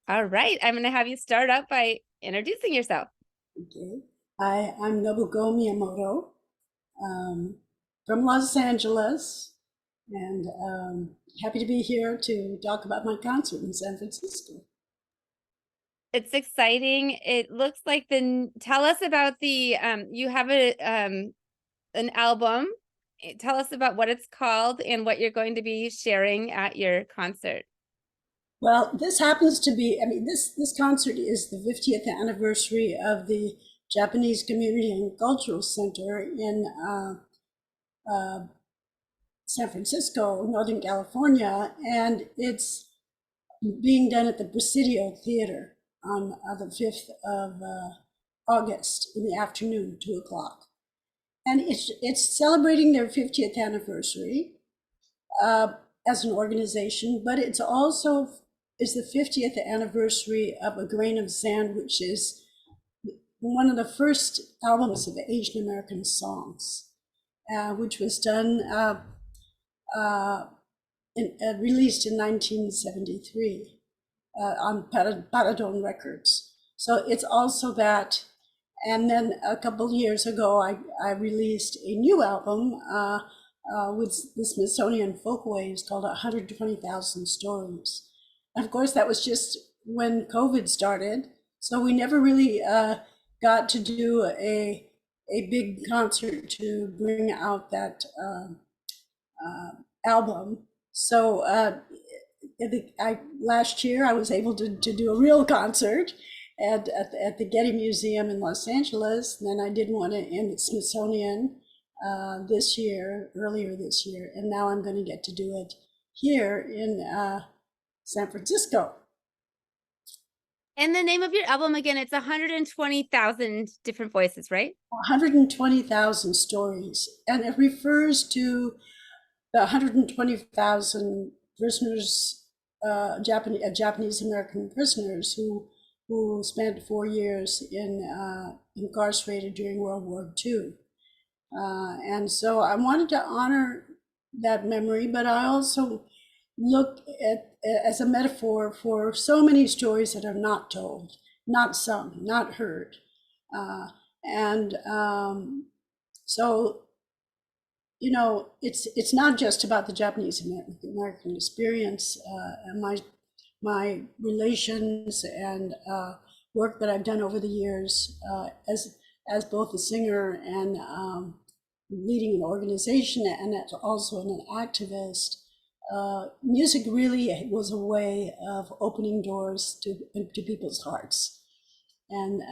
All right. I'm going to have you start out by introducing yourself. Okay. I'm Nobuko Miyamoto from Los Angeles, and happy to be here to talk about my concert in San Francisco. It's exciting. It looks like tell us about you have an album. Tell us about what it's called and what you're going to be sharing at your concert. Well, this happens to be, this concert is the 50th anniversary of the Japanese Community and Cultural Center in uh, San Francisco, Northern California, and it's being done at the Presidio Theater on the 5th of August in the afternoon, 2 o'clock. And it's celebrating their 50th anniversary uh, as an organization, but it's also is the 50th anniversary of A Grain of Sand, which is one of the first albums of Asian American songs, which was done uh, released in 1973 on Paradon Records. So it's also that. And then a couple years ago, I released a new album with the Smithsonian Folkways called 120,000 Stories. And of course, that was just when COVID started. So we never really got to do a big concert to bring out that album. So last year I was able to do a real concert at the Getty Museum in Los Angeles. And then I did one in the Smithsonian earlier this year, and now I'm going to get to do it here in San Francisco. And the name of your album again, it's 120,000 different voices, right? 120,000 stories, and it refers to the 120,000 prisoners, Japanese American prisoners who spent 4 years incarcerated during World War II. And so I wanted to honor that memory, but I also look at as a metaphor for so many stories that are not told, not sung, not heard. And so, it's not just about the Japanese American experience and my relations and work that I've done over the years as both a singer and leading an organization and as also an activist. Music really was a way of opening doors to people's hearts, and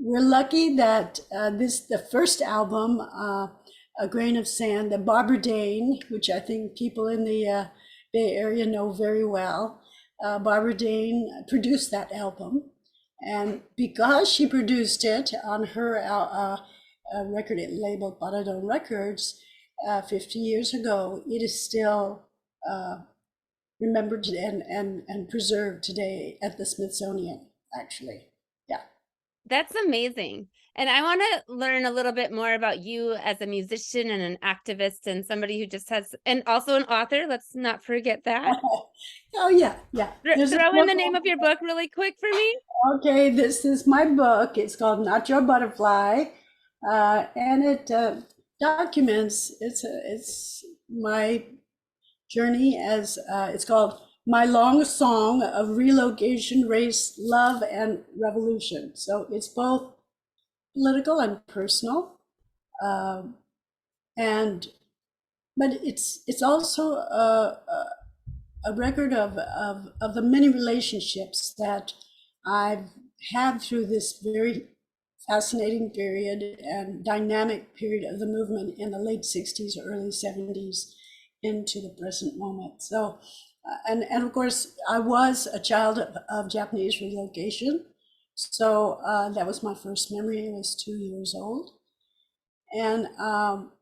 we're lucky that the first album, A Grain of Sand, that Barbara Dane, which I think people in the Bay Area know very well. Barbara Dane produced that album, and because she produced it on her record label Paradon Records 50 years ago, it is still remembered and preserved today at the Smithsonian, actually. Yeah. That's amazing. And I want to learn a little bit more about you as a musician and an activist and somebody who just has, and also an author. Let's not forget that. Oh, yeah, yeah. There's a Throw in book. the name of your book really quick for me. Okay, this is my book. It's called Not Your Butterfly, and it documents. It's my journey as it's called My Long Song of Relocation, Race, Love, and Revolution. So it's both political and personal, um, and but it's also a record of the many relationships that I've had through this very fascinating period and dynamic period of the movement in the late 60s, early 70s into the present moment. So, and of course, I was a child of Japanese relocation. So that was my first memory. I was 2 years old. And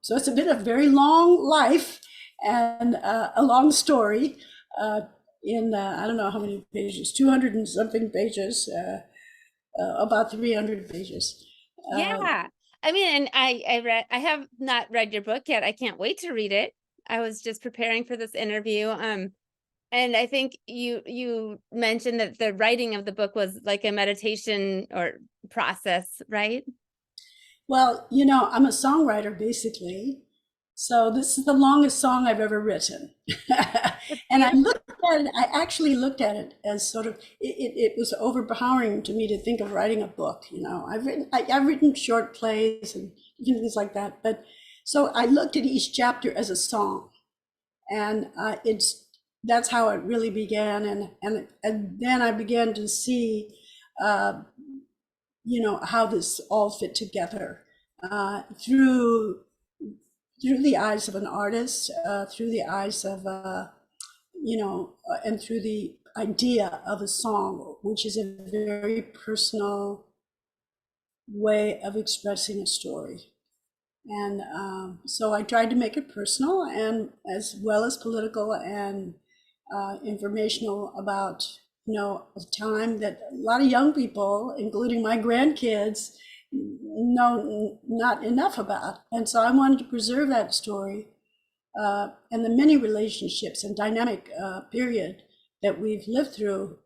so it's been a very long life and a long story I don't know how many pages, 200 and something pages, about 300 pages. Yeah. I mean, and I have not read your book yet. I can't wait to read it. I was just preparing for this interview. And I think you mentioned that the writing of the book was like a meditation or process, right? Well, I'm a songwriter basically. So this is the longest song I've ever written. It's And beautiful. I actually looked at it as sort of, it was overpowering to me to think of writing a book. I've written short plays and things like that. But so I looked at each chapter as a song. And that's how it really began. And then I began to see, uh, how this all fit together through the eyes of an artist, through the eyes of and through the idea of a song, which is a very personal way of expressing a story. And so I tried to make it personal and as well as political and informational about, a time that a lot of young people, including my grandkids, know not enough about. And so I wanted to preserve that story and the many relationships and dynamic period that we've lived through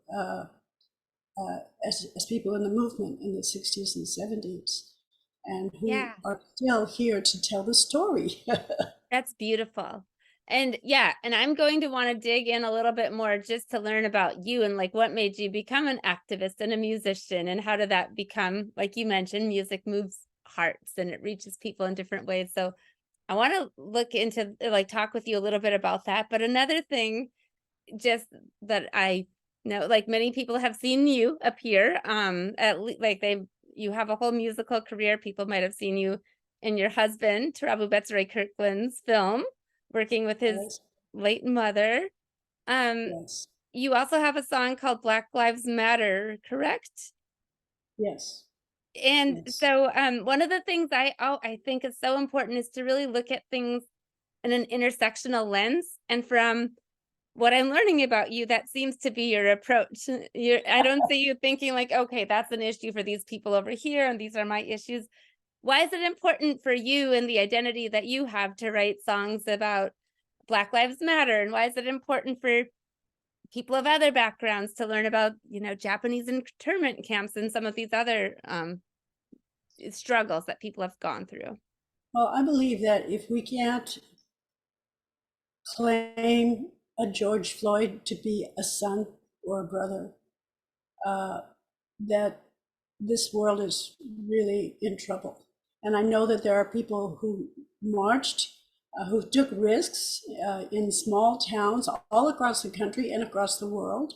as people in the movement in the 60s and 70s, and who Yeah. are still here to tell the story. That's beautiful. And yeah, and I'm going to want to dig in a little bit more just to learn about you and like what made you become an activist and a musician, and how did that become, like you mentioned, music moves hearts and it reaches people in different ways. So I want to look into like talk with you a little bit about that. But another thing just that I know, like many people have seen you appear, like you have a whole musical career. People might have seen you and your husband, Tarabu Betsray Kirkland's film, working with his Yes, late mother. Um, yes, you also have a song called Black Lives Matter, correct? yes, And yes. so one of the things I think is so important is to really look at things in an intersectional lens. And from what I'm learning about you, that seems to be your approach. I don't see you thinking like, okay, that's an issue for these people over here, and these are my issues. Why is it important for you and the identity that you have to write songs about Black Lives Matter? And why is it important for people of other backgrounds to learn about, Japanese internment camps and some of these other struggles that people have gone through? Well, I believe that if we can't claim a George Floyd to be a son or a brother, uh, that this world is really in trouble. And I know that there are people who marched, who took risks in small towns all across the country and across the world.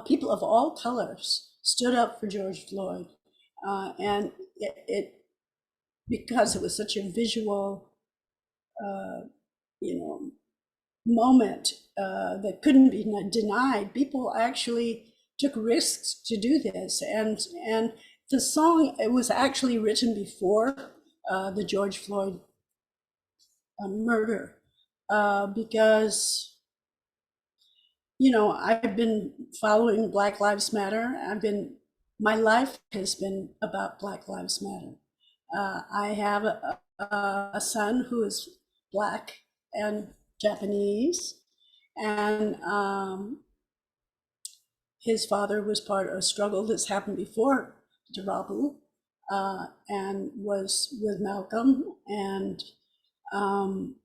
People of all colors stood up for George Floyd. And it because it was such a visual, uh, you know, moment that couldn't be denied. People actually took risks to do this, and the song, it was actually written before the George Floyd murder, because I've been following Black Lives Matter. My life has been about Black Lives Matter. I have a son who is Black and Japanese, and his father was part of a struggle that's happened before Darabu, and was with Malcolm. And um,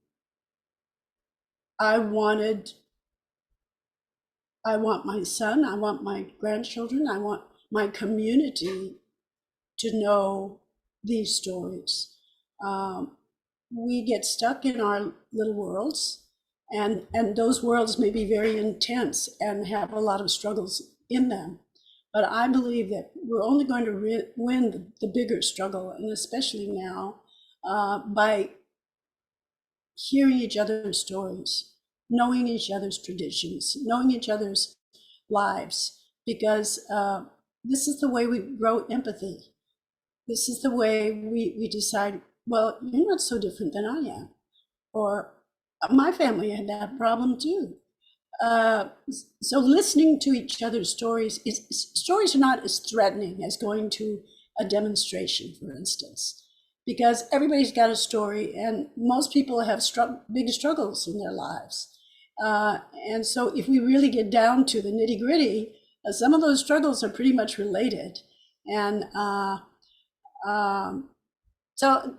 I wanted, I want my son, I want my grandchildren, I want my community to know these stories. Um, we get stuck in our little worlds, and those worlds may be very intense and have a lot of struggles in them. But I believe that we're only going to win the bigger struggle, and especially now, by hearing each other's stories, knowing each other's traditions, knowing each other's lives, because this is the way we grow empathy. This is the way we decide, well, you're not so different than I am. Or my family had that problem too. Uh, so listening to each other's stories are not as threatening as going to a demonstration, for instance, because everybody's got a story, and most people have big struggles in their lives. And so if we really get down to the nitty gritty, some of those struggles are pretty much related. And um, so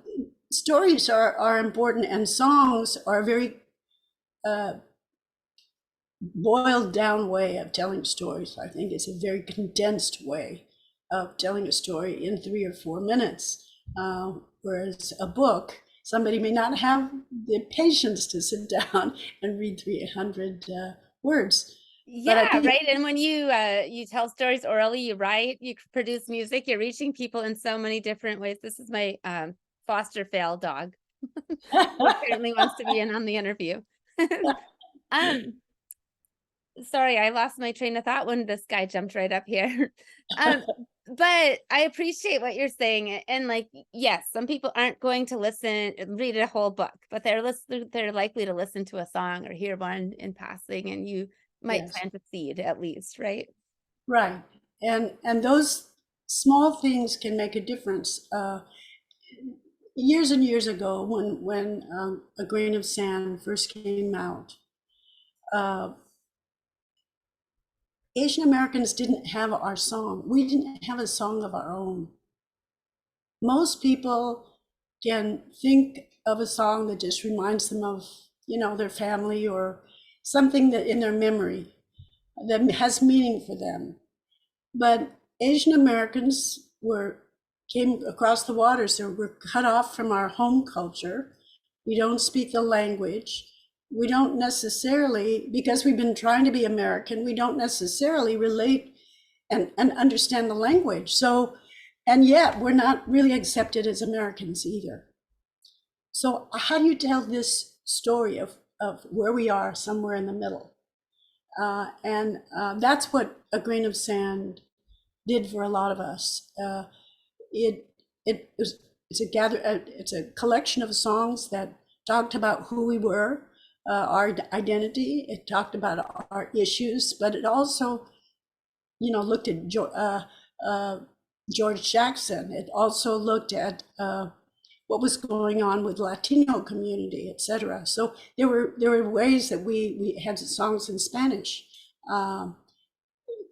stories are important, and songs are a very uh, boiled down way of telling stories. I think it's a very condensed way of telling a story in 3 or 4 minutes. Whereas a book, somebody may not have the patience to sit down and read 300 words. But I Yeah, think, right. And when you tell stories orally, you write, you produce music, you're reaching people in so many different ways. This is my foster fail dog who apparently wants to be in on the interview. um Sorry, I lost my train of thought when this guy jumped right up here. Um, but I appreciate what you're saying. And like, yes, some people aren't going to listen, read a whole book, but they're likely to listen to a song or hear one in passing, and you might yes, plant a seed at least, right? right. And those small things can make a difference. Years and years ago, when A Grain of Sand first came out, uh, Asian Americans didn't have our song. We didn't have a song of our own. Most people can think of a song that just reminds them of, their family or something that in their memory that has meaning for them. But Asian Americans came across the water, so we're cut off from our home culture. We don't speak the language. We don't necessarily, because we've been trying to be American, we don't necessarily relate and understand the language. So, and yet we're not really accepted as Americans either. So how do you tell this story of where we are somewhere in the middle? And that's what A Grain of Sand did for a lot of us. It it was it's a collection of songs that talked about who we were, our identity. It talked about our issues, but it also, looked at George Jackson. It also looked at what was going on with Latino community, etc. So there were ways that we had songs in Spanish. Um,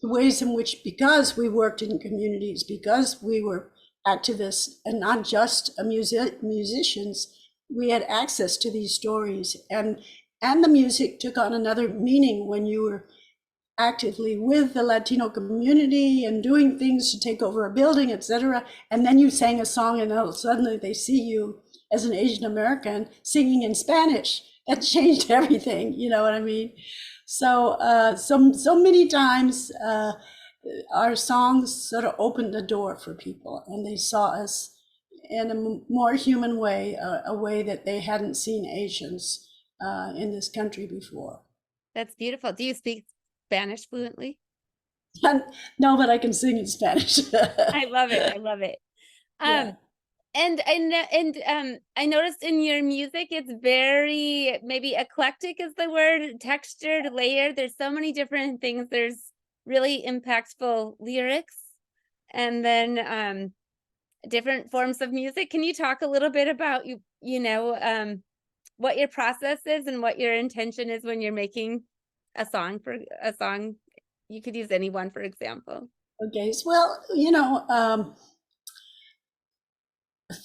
the ways in which, because we worked in communities, because we were activists and not just musicians, we had access to these stories, and the music took on another meaning when you were actively with the Latino community and doing things to take over a building, etc. And then you sang a song, and suddenly they see you as an Asian American singing in Spanish. That changed everything. You know what I mean? So many times our songs sort of opened the door for people, and they saw us in a more human way, a way that they hadn't seen Asians in this country before. That's beautiful. Do you speak Spanish fluently? No, but I can sing in Spanish. I love it. I love it. Yeah. Um, and I noticed in your music it's very maybe eclectic is the word, textured, layered. There's so many different things. There's really impactful lyrics, and then different forms of music. Can you talk a little bit about what your process is and what your intention is when you're making a song? You could use any one, for example. Okay. Well,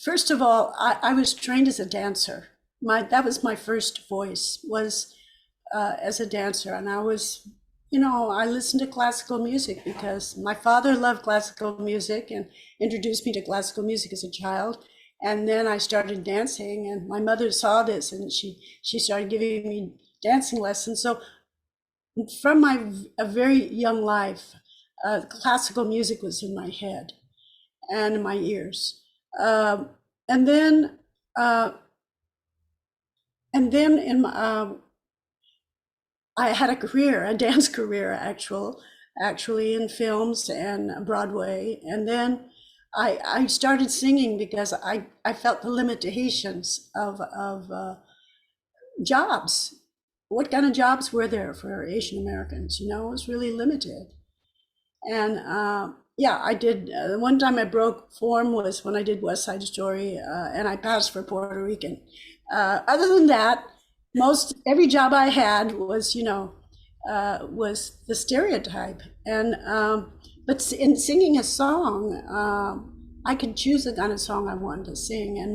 first of all, I was trained as a dancer. That was my first voice, was as a dancer, and I listened to classical music because my father loved classical music and introduced me to classical music as a child. And then I started dancing, and my mother saw this, and she started giving me dancing lessons. So from a very young life, classical music was in my head and in my ears. Um, and then uh, and then I had a career, a dance career, actually in films and Broadway. And then I started singing because I felt the limitations of jobs. What kind of jobs were there for Asian Americans? It was really limited. And yeah, I did. One time I broke form was when I did West Side Story, and I passed for Puerto Rican. Other than that, most every job I had was, was the stereotype. And but in singing a song, I could choose the kind of song I wanted to sing. And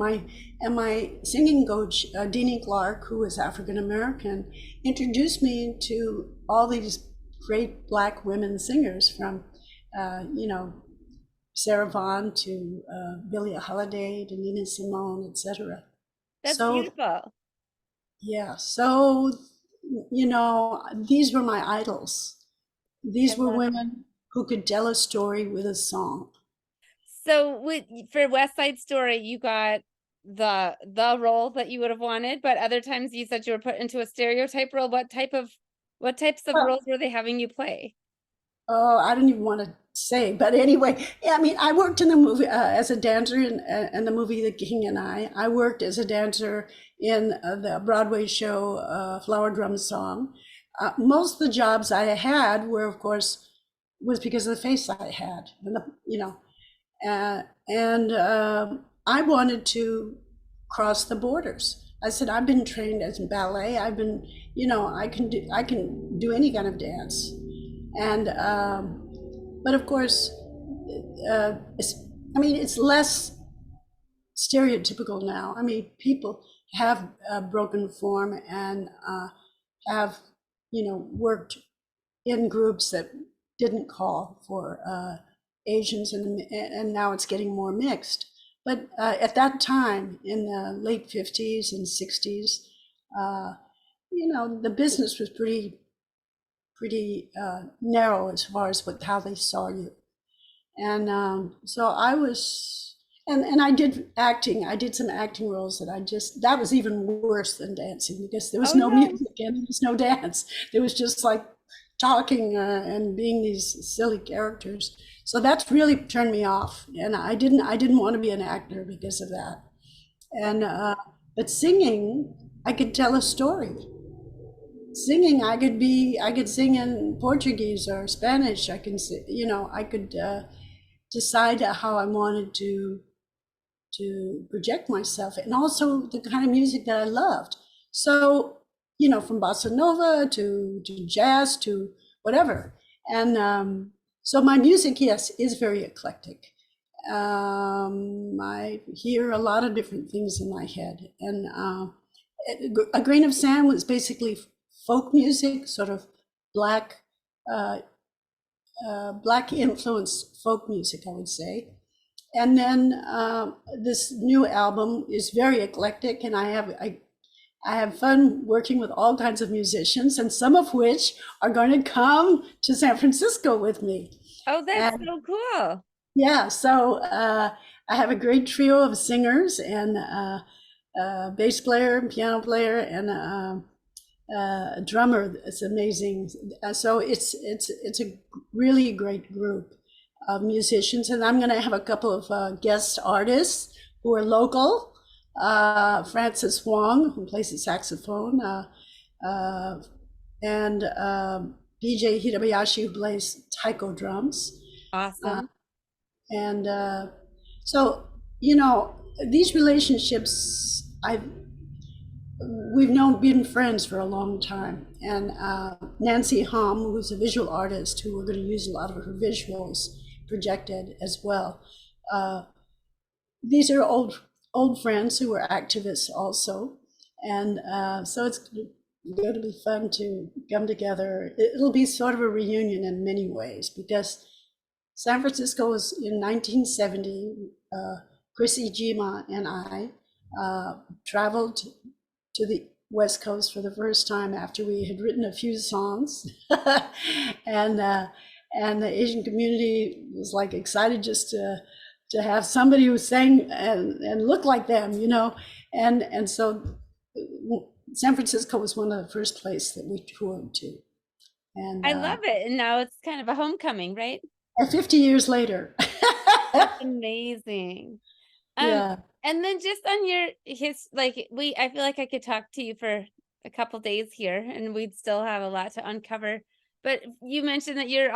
my singing coach, Deanie Clark, who was African American, introduced me to all these great Black women singers from, Sarah Vaughan to Billie Holiday to Nina Simone, etc. That's So beautiful. yeah, so these were my idols. I These were love it. women who could tell a story with a song. So with for West Side Story, you got the role that you would have wanted, but other times you said you were put into a stereotype role. What types of Well, roles were they having you play? oh, I don't even want to say, but anyway, yeah, I mean, I worked in the movie as a dancer in the movie The King and I. I worked as a dancer in the Broadway show Flower Drum Song. Most of the jobs I had were, of course, was because of the face I had, and and I wanted to cross the borders. I said, I've been trained as ballet. I've been, I can do any kind of dance, and but of course, it's, I mean, it's less stereotypical now. I mean, people have broken form and have, worked in groups that didn't call for Asians, and now it's getting more mixed. But at that time, in the late 50s and 60s, uh, the business was pretty narrow as far as how they saw you. And so I was, and I did acting. I did some acting roles that was even worse than dancing because there was Oh no no. music and there was no dance. There was just like talking and being these silly characters. So that's really turned me off. And I didn't want to be an actor because of that. And but singing, I could tell a story. Singing, I could sing in Portuguese or Spanish. I can, I could decide how I wanted to project myself, and also the kind of music that I loved. So, from bossa nova to jazz to whatever. And so my music, yes, is very eclectic. I hear a lot of different things in my head, and a grain of sand was basically folk music, sort of black, uh, black influenced folk music, I would say. And then this new album is very eclectic, and I have fun working with all kinds of musicians, and some of which are going to come to San Francisco with me. Oh, that's And so cool. yeah, so I have a great trio of singers and bass player, piano player, and a drummer. It's amazing. So it's a really great group of musicians, and I'm going to have a couple of guest artists who are local. Francis Wong, who plays the saxophone, uh, and BJ Hirabayashi, who plays taiko drums. Uh, Awesome. and so, you know, these relationships, we've been friends for a long time. And Nancy Hom, who's a visual artist, who we're going to use a lot of her visuals projected as well. Uh, these are old friends who were activists also, and so it's going to be fun to come together. It'll be sort of a reunion in many ways because San Francisco was in 1970. Chris Ijima and I traveled to the West Coast for the first time after we had written a few songs, and and the Asian community was like excited just to have somebody who sang and looked like them, and so San Francisco was one of the first places that we toured to, and I love it. And now it's kind of a homecoming, right? 50 years later. That's amazing. Um, Yeah. and then just on your I feel like I could talk to you for a couple days here and we'd still have a lot to uncover. But you mentioned that you're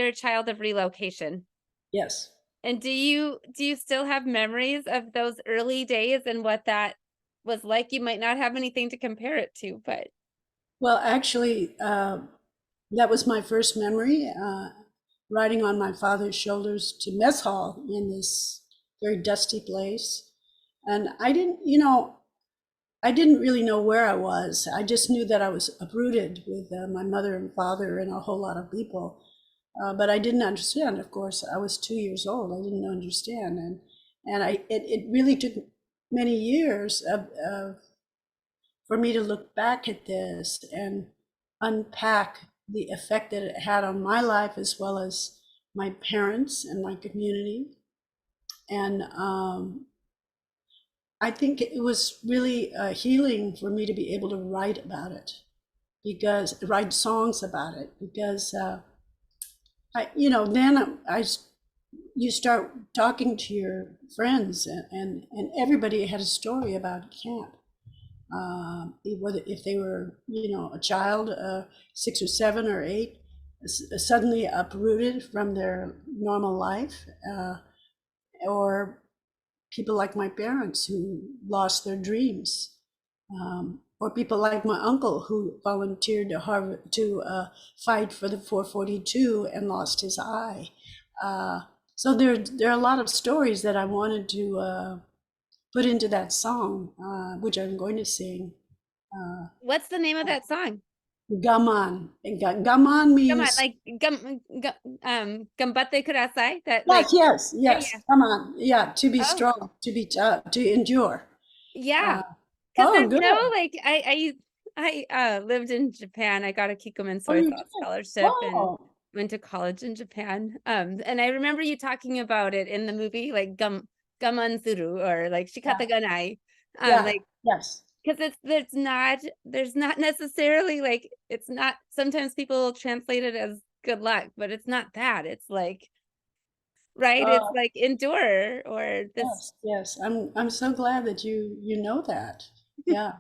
a child of relocation. Yes. And do you still have memories of those early days and what that was like. You might not have anything to compare it to, but Well, actually, that was my first memory, riding on my father's shoulders to mess hall in this very dusty place. And I didn't really know where I was. I just knew that I was uprooted with my mother and father and a whole lot of people. But I didn't understand, of course. I was 2 years old. I didn't understand. It really took many years for me to look back at this and unpack the effect that it had on my life as well as my parents and my community. And I think it was really healing for me to be able to write about it, because write songs about it, because then you start talking to your friends, and everybody had a story about camp. Whether if they were, a child, 6 or 7 or 8, suddenly uprooted from their normal life, or people like my parents who lost their dreams, or people like my uncle who volunteered to Harvard to fight for the 442 and lost his eye. So there are a lot of stories that I wanted to put into that song, which I'm going to sing. what's the name of that song? Gaman. And gaman Come on, means like gambate kudasai. That yes, like yes, yeah, yes. yeah. Come on, yeah, to be Oh, strong, to be to endure. yeah. Uh, Because oh, there's good. no like I lived in Japan. I got a Kikkoman Oh, soy you sauce did. scholarship and Oh, went to college in Japan. And I remember you talking about it in the movie, like gaman suru or like yeah, shikata ganai. yeah, Like yes. because there's not necessarily like it's not sometimes people translate it as good luck, but it's not that. It's like right, it's Oh, like endure or this. yes, yes. I'm so glad that you know that. Yeah.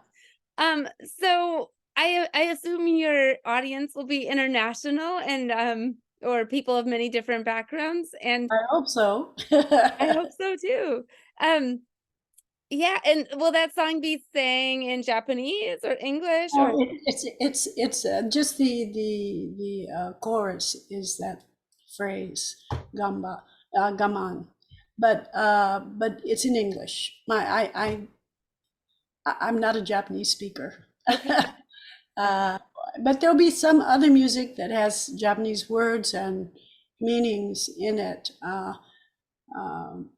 So I assume your audience will be international and or people of many different backgrounds, and I hope so. I hope so too. Um yeah, and will that song be sang in Japanese or English or It's just the chorus is that phrase gaman, but it's in English. I'm not a Japanese speaker. okay. uh, but there'll be some other music that has Japanese words and meanings in it, um,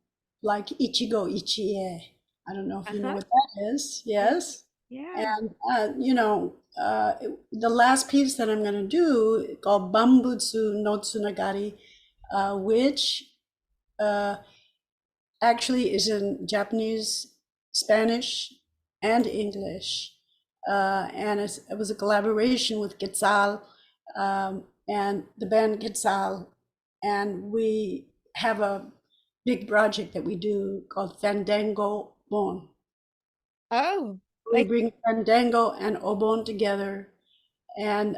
like Ichigo Ichie. I don't know if you know Uh-huh. what that is. Yeah. Yes. Yeah. And, the last piece that I'm going to do called Bambutsu no Tsunagari, which uh, actually is in Japanese, Spanish, and English. And it was a collaboration with Quetzal, and the band Quetzal. And we have a big project that we do called Fandango Bon. Oh, We like bring Fandango and Obon together, and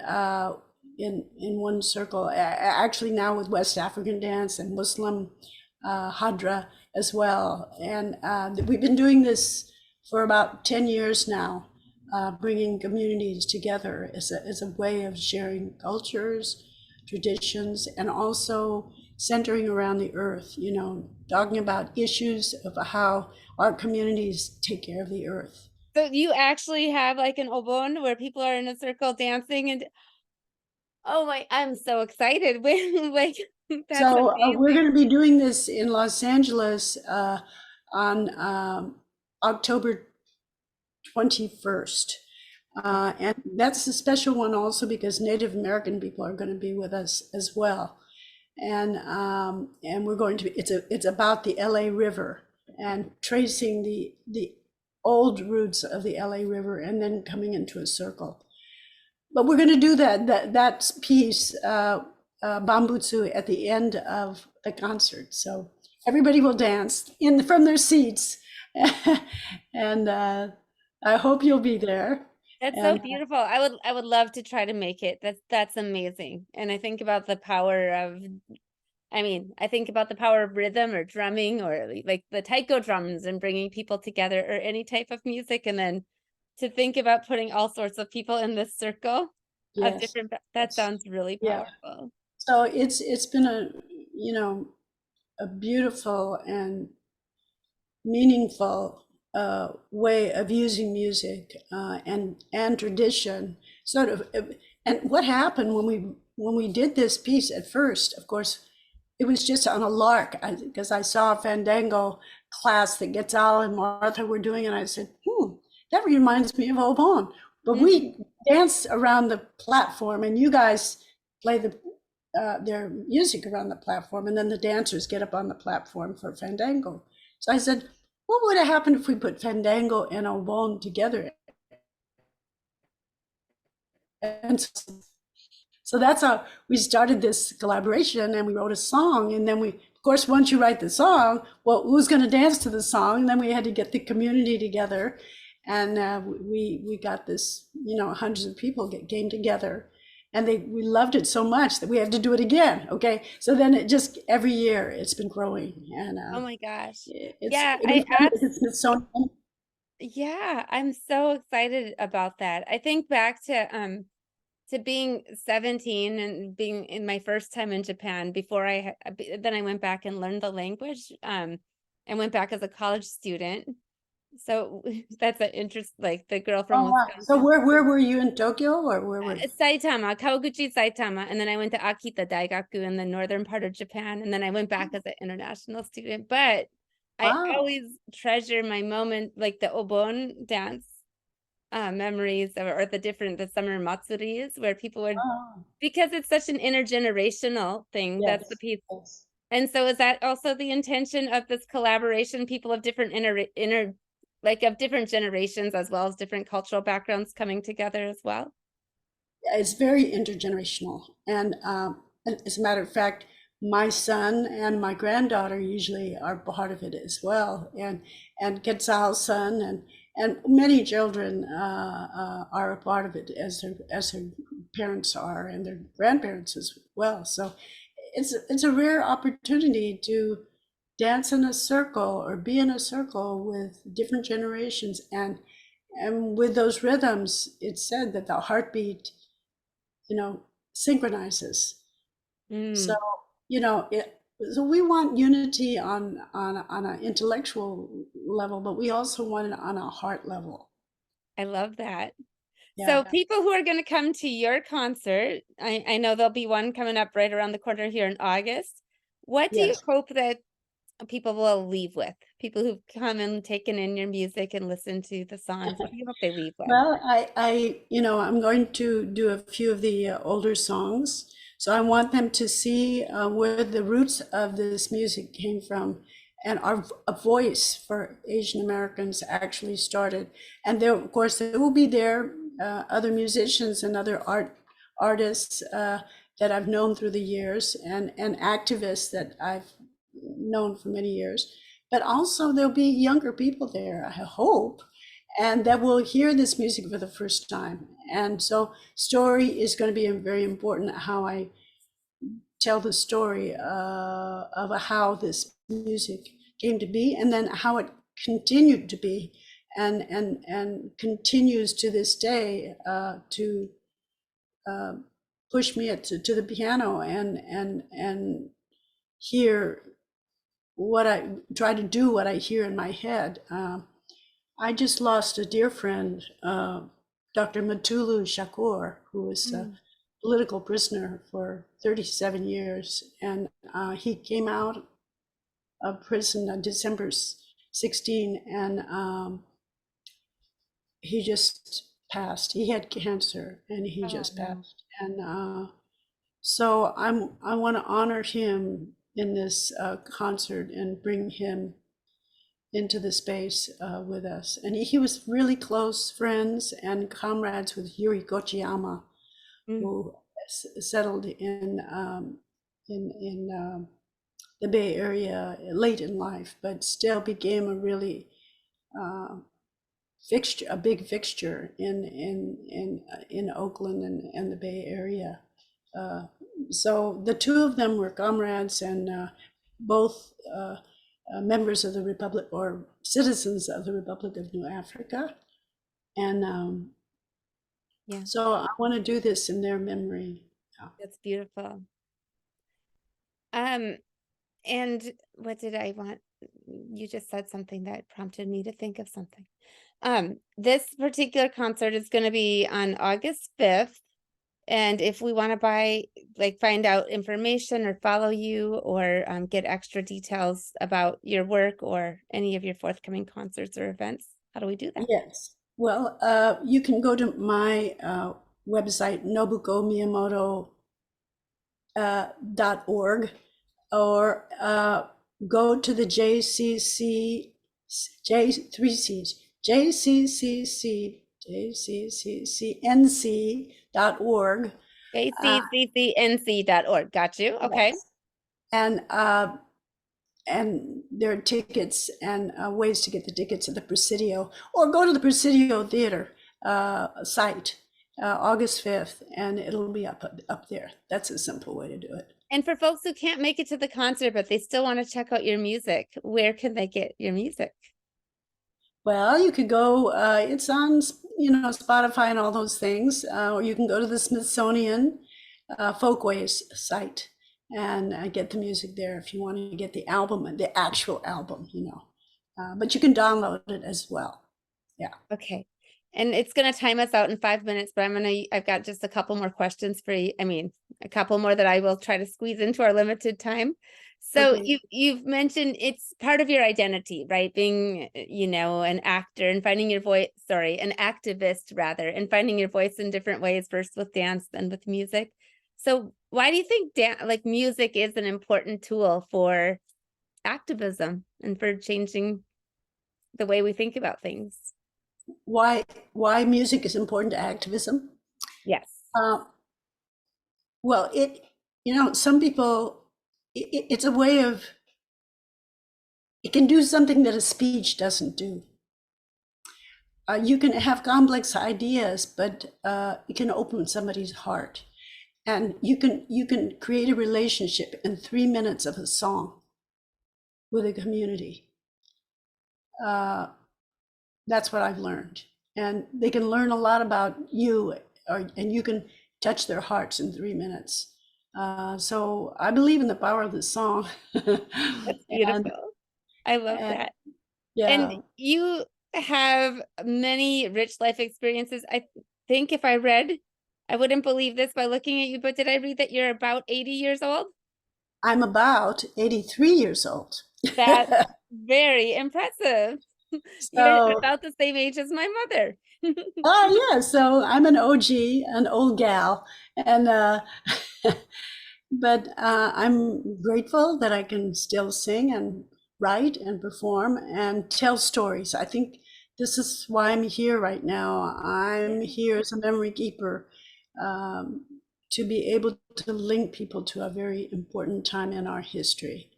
in one circle, actually now with West African dance and Muslim Hadra as well. And we've been doing this for about 10 years now, bringing communities together as a way of sharing cultures, traditions, and also centering around the earth, talking about issues of how our communities take care of the earth. so you actually have like an obon where people are in a circle dancing and oh my, I'm so excited. Like that's So we're amazing. going to be doing this in Los Angeles on October 21st. And that's a special one also because Native American people are going to be with us as well. And we're going to it's about the LA River and tracing the old roots of the LA River and then coming into a circle. But we're going to do that piece, Bambutsu, at the end of the concert. So everybody will dance from their seats, and I hope you'll be there. That's so And beautiful. I would love to try to make it. That's amazing. And I think about the power of I mean, I think about the power of rhythm or drumming or like the taiko drums and bringing people together or any type of music. And then to think about putting all sorts of people in this circle of Yes, different, that yes, sounds really yeah. powerful. So it's been a, you know, a beautiful and meaningful way of using music and tradition, sort of. And what happened when we did this piece at first? Of course, it was just on a lark because I saw a fandango class that Getzal and Martha were doing, and I said, that reminds me of Obon. But Mhm. we danced around the platform, and you guys play their music around the platform, and then the dancers get up on the platform for fandango. So I said, what would have happened if we put fandango and Obon together? And so that's how we started this collaboration, and we wrote a song. And then we, of course, once you write the song, well, who's going to dance to the song? And then we had to get the community together, and we got this, hundreds of people came together, and we loved it so much that we had to do it again. Okay, so then it just every year it's been growing, and Oh my gosh. it's Yeah, we found it at Smithsonian. yeah, I'm so excited about that. I think back to being 17 and being in my first time in Japan before then I went back and learned the language and went back as a college student. So that's an interest, like the girl from Oh wow! So Wisconsin. where were you, in Tokyo, or where were? Saitama, Kawaguchi, Saitama, and then I went to Akita Daigaku in the northern part of Japan, and then I went back as an international student. But I Wow! always treasure my moment, like the Obon dance memories, or the summer matsuris where people would, Oh, because it's such an intergenerational thing. That's the yes, piece. yes. And so is that also the intention of this collaboration? People of different like of different generations as well as different cultural backgrounds coming together as well. It's very intergenerational. And as a matter of fact, my son and my granddaughter usually are part of it as well. And Quetzal's son and many children are a part of it, as their parents are, and their grandparents as well. So it's a rare opportunity to dance in a circle or be in a circle with different generations, and with those rhythms, it's said that the heartbeat, synchronizes. So, Mm, so we want unity on an intellectual level, but we also want it on a heart level. I love that. Yeah. So people who are going to come to your concert, I know there'll be one coming up right around the corner here in August. What do you Yes. hope that people will leave with? People who've come and taken in your music and listened to the songs. What do you hope they leave with? Well, I'm going to do a few of the older songs. So I want them to see where the roots of this music came from, and our a voice for Asian Americans actually started. And there, of course, there will be there other musicians and other artists that I've known through the years, and activists that I've known for many years. But also there'll be younger people there, I hope, and that will hear this music for the first time. And so story is going to be very important, how I tell the story of how this music came to be, and then how it continued to be, and continues to this day to uh, push me to the piano, and hear what I try to do, what I hear in my head. I just lost a dear friend, Dr. Matulu Shakur, who was a Mm. political prisoner for 37 years. And he came out of prison on December 16, and he just passed. He had cancer, and he Oh just no. passed. And so I want to honor him in this concert and bring him into the space with us. And he was really close friends and comrades with Yuri Kochiyama, Mm. who settled in the Bay Area late in life, but still became a really uh, fixture, a big fixture in Oakland and the Bay Area. Uh, So the two of them were comrades and both members of the Republic or citizens of the Republic of New Africa. And Yeah, so I want to do this in their memory. that's beautiful. Um, and what did I want? You just said something that prompted me to think of something. This particular concert is going to be on August 5th. And if we want to find out information or follow you or get extra details about your work or any of your forthcoming concerts or events, how do we do that? Yes. Well, you can go to my website, Nobuko Miyamoto .org, or go to the JCC, J3Cs, JCCCNC.org. jcccnc.org. Got you. Okay. Yes. And there are tickets and ways to get the tickets at the Presidio, or go to the Presidio Theater site August 5th, and it'll be up there. That's a simple way to do it. And for folks who can't make it to the concert, but they still want to check out your music, where can they get your music? Well, you could go, it's on, Spotify and all those things, or you can go to the Smithsonian Folkways site and get the music there if you want to get the album, the actual album. But you can download it as well. Yeah. Okay. And it's going to time us out in 5 minutes, but I've got just a couple more questions for you. I mean, a couple more that I will try to squeeze into our limited time. So Okay. you've mentioned it's part of your identity, right? Being, an actor and finding your voice, an activist rather, and finding your voice in different ways, first with dance, then with music. So why do you think music is an important tool for activism and for changing the way we think about things? Why music is important to activism? Yes. Uh, well, some people, it's a way of, it can do something that a speech doesn't do. You can have complex ideas, but it can open somebody's heart, and you can create a relationship in 3 minutes of a song with a community. That's what I've learned, and they can learn a lot about you, and you can touch their hearts in 3 minutes. So I believe in the power of the song. That's and, beautiful. I love and that. And yeah, you have many rich life experiences. I think if I read, I wouldn't believe this by looking at you, but did I read that you're about 80 years old? I'm about 83 years old. That's very impressive. You're So, about the same age as my mother. yeah, so I'm an OG, an old gal, and but I'm grateful that I can still sing and write and perform and tell stories. I think this is why I'm here right now. I'm here as a memory keeper, um, to be able to link people to a very important time in our history.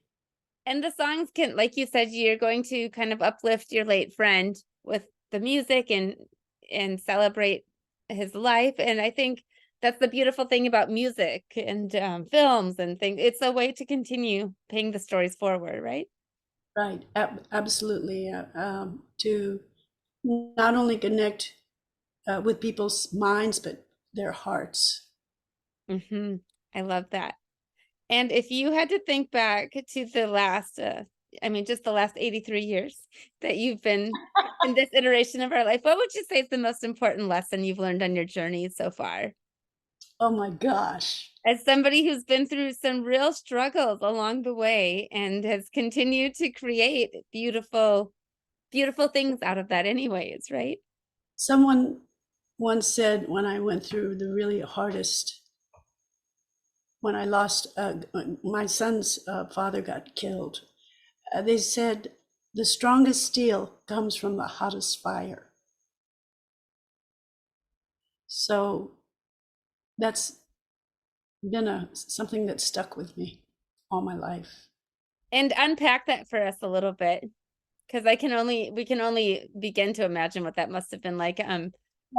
And the songs can, like you said, you're going to kind of uplift your late friend with the music and celebrate his life. And I think that's the beautiful thing about music and films and things. It's a way to continue paying the stories forward, right? Right, absolutely. To not only connect with people's minds, but their hearts. Hmm. I love that. And if you had to think back to the last, just the last 83 years that you've been in this iteration of our life, what would you say is the most important lesson you've learned on your journey so far? Oh my gosh. As somebody who's been through some real struggles along the way and has continued to create beautiful, beautiful things out of that anyways, right? Someone once said when I went through the really hardest, when I lost, when my son's father got killed, they said the strongest steel comes from the hottest fire. So that's been something that stuck with me all my life. And unpack that for us a little bit, because we can only begin to imagine what that must have been like.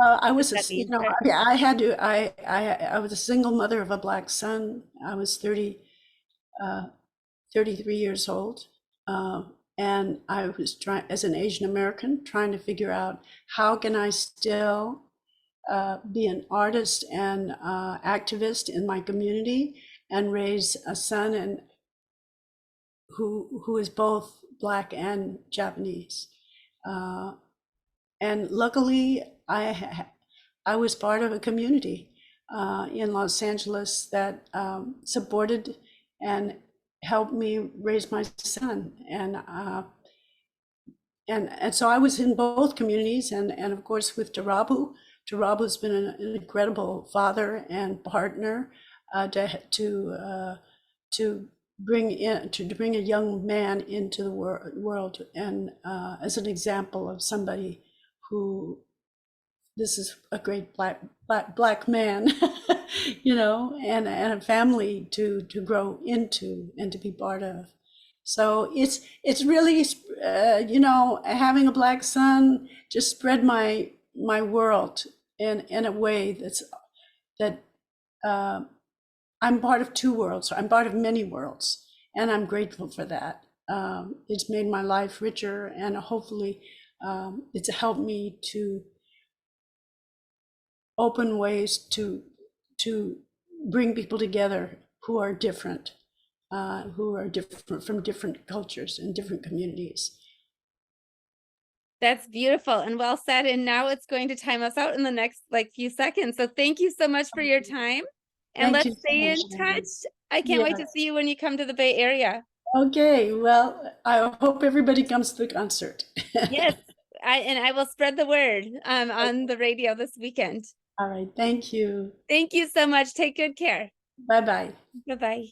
I What was, that you means. know, I had to, I was a single mother of a black son. I was 33 years old. And I was trying, as an Asian American, trying to figure out how can I still be an artist and activist in my community and raise a son and who is both black and Japanese. Uh, and luckily, I was part of a community in Los Angeles that supported and helped me raise my son. And so I was in both communities, and of course with Tarabu. Tarabu's been an incredible father and partner to bring a young man into the world, and as an example of somebody who, this is a great black man, you know, and a family to grow into and to be part of. So it's really, you know, having a black son just spread my world in a way that uh, I'm part of two worlds. I'm part of many worlds, and I'm grateful for that. It's made my life richer, and hopefully, it's helped me to open ways to bring people together who are different from different cultures and different communities. That's beautiful and well said. And now it's going to time us out in the next like few seconds. So thank you so much for your time. And Thank let's you so stay much, in touch. Shannon. I can't wait Yeah. to see you when you come to the Bay Area. Okay. Well, I hope everybody comes to the concert. Yes, I will spread the word on the radio this weekend. All right. Thank you. Thank you so much. Take good care. Bye bye. Bye-bye.